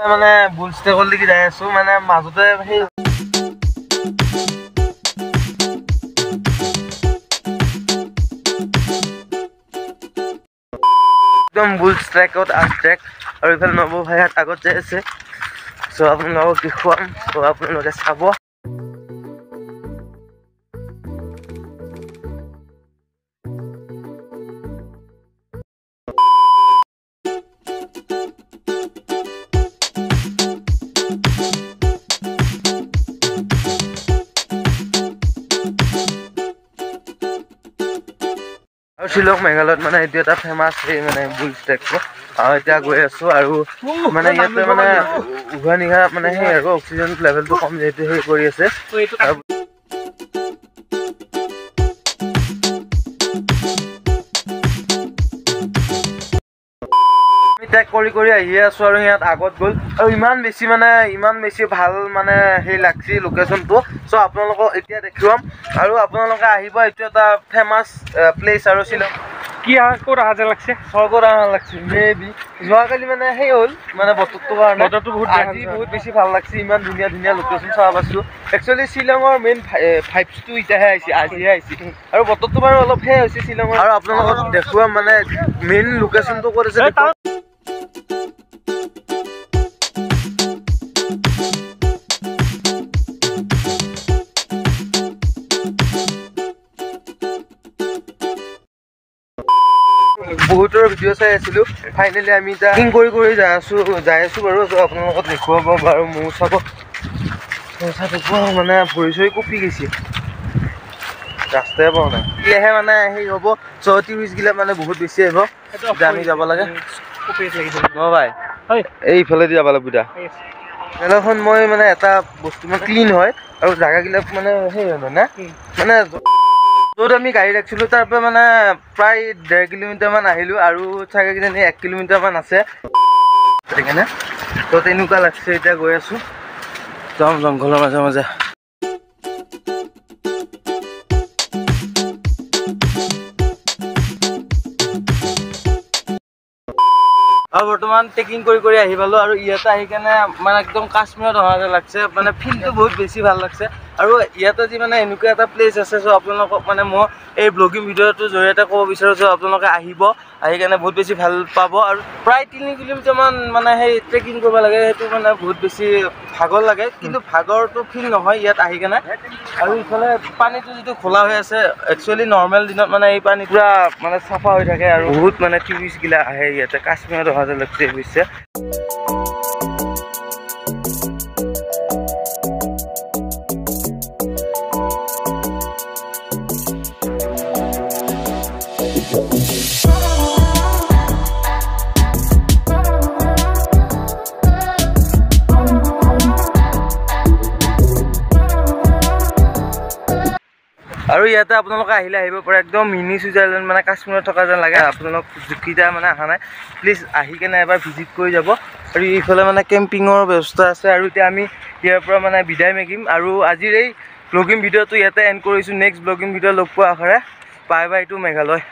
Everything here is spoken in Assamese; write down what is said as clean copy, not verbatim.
মানে বুল ষ্টেকল দেখি যাই আছো মানে মাজতে সেই একদম বুল ষ্টেকত ট্ৰেক আৰু ইফালে নব ভাইহাত আগত যাই আছে চ' আপোনালোকক দেখুৱাম চ' আপোনালোকে চাব শিলং মেঘালয়ত মানে এইটো এটা ফেমাছ সেই মানে বুল ষ্টেক এতিয়া গৈ আছো আৰু মানে ইয়াতে মানে উঘা নিঘা মানে সেই আৰু অক্সিজেন লেভেলটো কম যিহেতু সেই কৰি আছে ট্ৰেক কৰি আহিয়ে আছো আৰু ইয়াত আগত গ'ল আৰু ইমান বেছি ভাল মানে সেই লাগছি লোকেশ্যনটো চ' আপোনালোকক এতিয়া দেখুৱাম আৰু আপোনালোকে আহিব এইটো এটা ফেমাছ প্লেচ আৰু শ্বিলং কি ক'ত অহা যেন লাগছে স্বৰ্গত অহা লাগছে মেবি যোৱাকালি মানে সেই হ'ল মানে বতৰটোৰ কাৰণে আজি বহুত বেছি ভাল লাগছে ইমান ধুনীয়া লোকেশ্যন চাব পাইছোঁ একচুৱেলি শ্বিলঙৰ মেইন ভাইবছটো এতিয়াহে আহিছে আজিহে আহিছে আৰু বতৰটো বাৰু অলপ সেই হৈছে শ্বিলঙৰ আৰু আপোনালোকক দেখুৱাম মানে মেইন লোকেশ্যনটো ক'ত আছে বহুতৰ ভিডিঅ' চাই আছিলোঁ ফাইনেলি আমি এতিয়া ট্ৰেকিং কৰি যাই আছো বাৰু আপোনালোকক দেখুৱাব বাৰু মোৰ চাব মানে ভৰি চৰি কঁপি গৈছে ৰাস্তাই পোৱা নাই এতিয়াহে মানে সেই হ'ব চ' টুৰিষ্টগিলা মানে বহুত বেছি আহিব এতিয়া আমি যাব লাগে ভাই এইফালেদি যাব লাগিব এতিয়া মেলাখন মই মানে এটা বস্তু মানে ক্লিন হয় আৰু জাগাগিলাক মানে সেই হয় না মানে য'ত আমি গাড়ী ৰাখিছিলোঁ তাৰ পৰা মানে প্ৰায় 1.5 কিলোমিটাৰমান আহিলোঁ আৰু চাগে কিজানি 1 কিলোমিটাৰমান আছে সেইকাৰণে তো তেনেকুৱা লাগছে এতিয়া গৈ আছোঁ যাম জংঘলৰ মাজে আৰু বৰ্তমান ট্ৰেকিং কৰি আহি পালোঁ আৰু ইয়াতে আহি কেনে মানে একদম কাশ্মীৰত অহা যেন লাগছে মানে ফিলটো বহুত বেছি ভাল লাগছে আৰু ইয়াতে যি মানে এনেকুৱা এটা প্লেচ আছে চ' আপোনালোকক মানে মই এই ব্লগিং ভিডিঅ'টোৰ জৰিয়তে ক'ব বিচাৰোঁ যে আপোনালোকে আহি কেনে বহুত বেছি ভাল পাব আৰু প্ৰায় 3 কিলোমিটাৰমান মানে সেই ট্ৰেকিং কৰিব লাগে সেইটো মানে বহুত বেছি ভাগৰ লাগে কিন্তু ভাগৰটো ফিল নহয় ইয়াত আহি কেনে আৰু ইফালে পানীটো যিটো খোলা হৈ আছে একচুৱেলি নৰ্মেল দিনত মানে এই পানী পুৰা মানে চাফা হৈ থাকে আৰু বহুত মানে টুৰিষ্টগিলা আহে ইয়াতে কাশ্মীৰত অহা যেন লাগছে বুজিছে আৰু ইয়াতে আপোনালোকে আহিব পাৰে একদম মিনি ছুইজাৰলেণ্ড মানে কাশ্মীৰত থকা যেন লাগে আপোনালোক যিকেইটা মানে অহা নাই প্লিজ আহি কেনে এবাৰ ভিজিট কৰি যাব আৰু এইফালে মানে কেম্পিঙৰ ব্যৱস্থা আছে আৰু এতিয়া আমি ইয়াৰ পৰা মানে বিদায় মাগিম আৰু আজিৰ এই ব্লগিং ভিডিঅ'টো ইয়াতে এণ্ড কৰিছোঁ নেক্সট ব্লগিং ভিডিঅ' লগ পোৱা আশাৰে বাই টু মেঘালয়